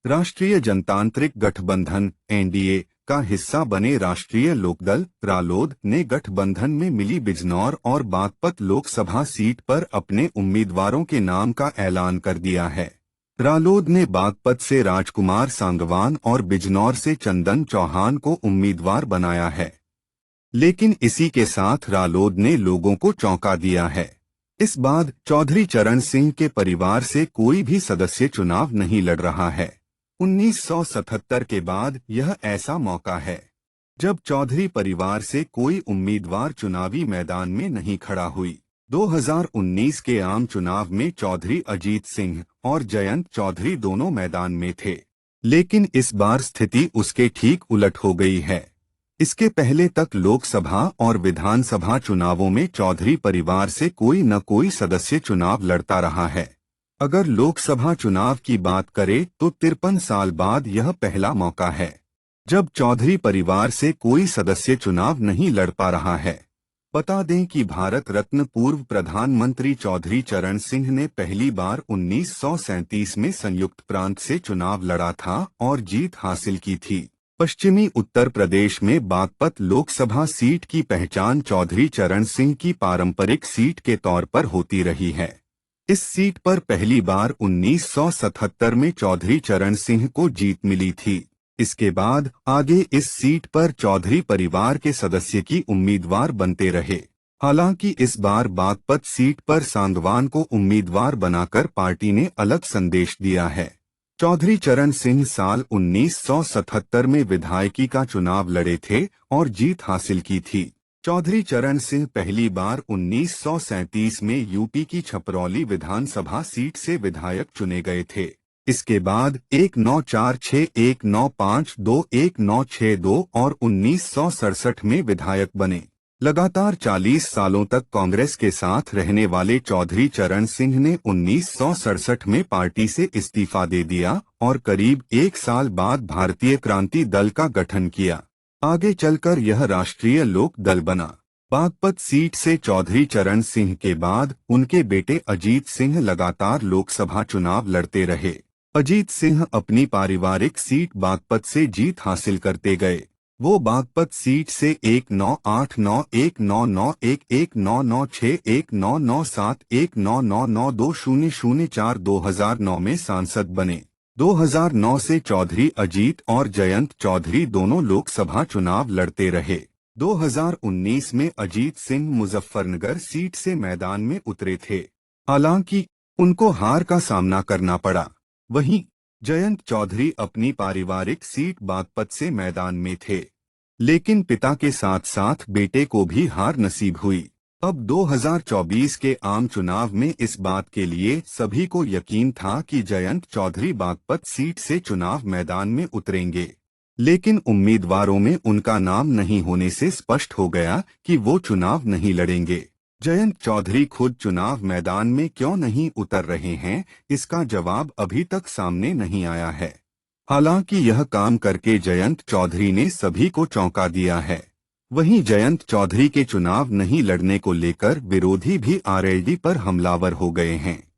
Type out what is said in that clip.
राष्ट्रीय जनतांत्रिक गठबंधन (एनडीए) का हिस्सा बने राष्ट्रीय लोकदल रालोद ने गठबंधन में मिली बिजनौर और बागपत लोकसभा सीट पर अपने उम्मीदवारों के नाम का ऐलान कर दिया है। रालोद ने बागपत से राजकुमार सांगवान और बिजनौर से चंदन चौहान को उम्मीदवार बनाया है। लेकिन इसी के साथ रालोद ने लोगों को चौंका दिया है। इस बार चौधरी चरण सिंह के परिवार से कोई भी सदस्य चुनाव नहीं लड़ रहा है। 1977 के बाद यह ऐसा मौका है जब चौधरी परिवार से कोई उम्मीदवार चुनावी मैदान में नहीं खड़ा हुई। 2019 के आम चुनाव में चौधरी अजीत सिंह और जयंत चौधरी दोनों मैदान में थे, लेकिन इस बार स्थिति उसके ठीक उलट हो गई है। इसके पहले तक लोकसभा और विधानसभा चुनावों में चौधरी परिवार से कोई न कोई सदस्य चुनाव लड़ता रहा है। अगर लोकसभा चुनाव की बात करें तो 53 साल बाद यह पहला मौका है जब चौधरी परिवार से कोई सदस्य चुनाव नहीं लड़ पा रहा है। बता दें कि भारत रत्न पूर्व प्रधानमंत्री चौधरी चरण सिंह ने पहली बार 1937 में संयुक्त प्रांत से चुनाव लड़ा था और जीत हासिल की थी। पश्चिमी उत्तर प्रदेश में बागपत लोकसभा सीट की पहचान चौधरी चरण सिंह की पारंपरिक सीट के तौर पर होती रही है। इस सीट पर पहली बार 1977 में चौधरी चरण सिंह को जीत मिली थी। इसके बाद आगे इस सीट पर चौधरी परिवार के सदस्य की उम्मीदवार बनते रहे। हालांकि इस बार बागपत सीट पर सांगवान को उम्मीदवार बनाकर पार्टी ने अलग संदेश दिया है। चौधरी चरण सिंह साल 1977 में विधायकी का चुनाव लड़े थे और जीत हासिल की थी। चौधरी चरण सिंह पहली बार 1937 में यूपी की छपरौली विधानसभा सीट से विधायक चुने गए थे। इसके बाद 1946, 1952, 1962 और 1967 में विधायक बने। लगातार 40 सालों तक कांग्रेस के साथ रहने वाले चौधरी चरण सिंह ने 1967 में पार्टी से इस्तीफा दे दिया और करीब एक साल बाद भारतीय क्रांति दल का गठन किया। आगे चलकर यह राष्ट्रीय लोक दल बना। बागपत सीट से चौधरी चरण सिंह के बाद उनके बेटे अजीत सिंह लगातार लोकसभा चुनाव लड़ते रहे। अजीत सिंह अपनी पारिवारिक सीट बागपत से जीत हासिल करते गए। वो बागपत सीट से 1989, 1991, 1996, 1997, 1999, 2004, 2009 में सांसद बने। 2009 से चौधरी अजीत और जयंत चौधरी दोनों लोकसभा चुनाव लड़ते रहे। 2019 में अजीत सिंह मुजफ्फरनगर सीट से मैदान में उतरे थे, हालांकि उनको हार का सामना करना पड़ा। वहीं जयंत चौधरी अपनी पारिवारिक सीट बागपत से मैदान में थे, लेकिन पिता के साथ साथ बेटे को भी हार नसीब हुई। अब 2024 के आम चुनाव में इस बात के लिए सभी को यकीन था कि जयंत चौधरी बागपत सीट से चुनाव मैदान में उतरेंगे, लेकिन उम्मीदवारों में उनका नाम नहीं होने से स्पष्ट हो गया कि वो चुनाव नहीं लड़ेंगे। जयंत चौधरी खुद चुनाव मैदान में क्यों नहीं उतर रहे हैं, इसका जवाब अभी तक सामने नहीं आया है। हालांकि यह काम करके जयंत चौधरी ने सभी को चौंका दिया है। वहीं जयंत चौधरी के चुनाव नहीं लड़ने को लेकर विरोधी भी आरएलडी पर हमलावर हो गए हैं।